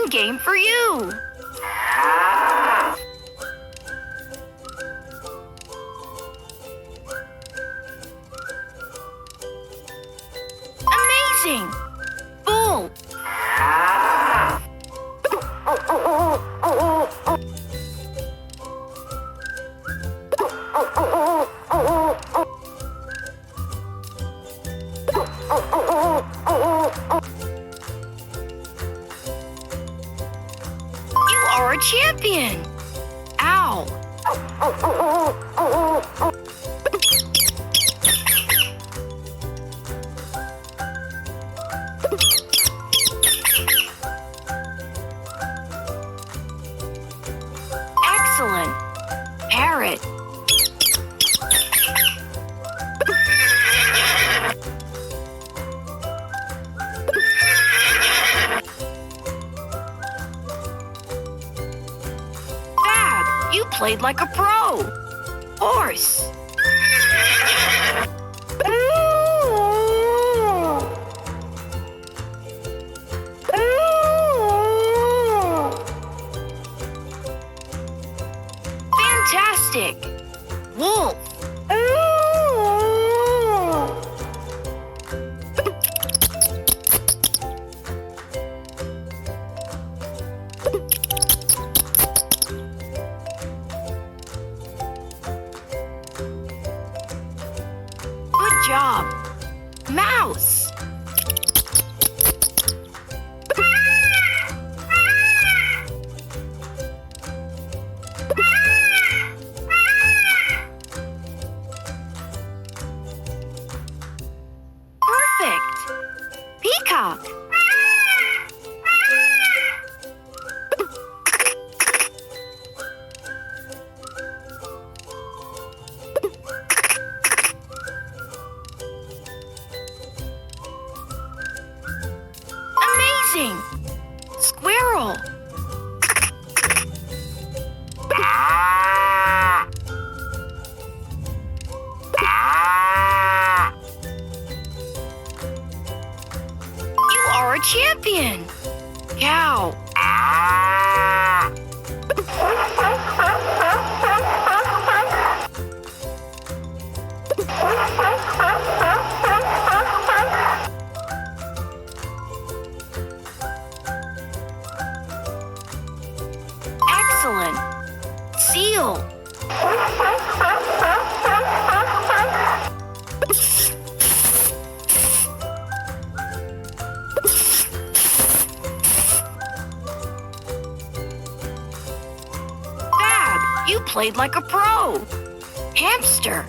game for you. Amazing! Bull! You are a champion! Ow! Excellent! Parrot! Fab! You played like a pro! Horse! Fantastic! Wolf! Good job! Mouse! Perfect! Peacock! Amazing! Squirrel! You are a champion! Cow! Excellent! Seal! Fab! You played like a pro! Hamster!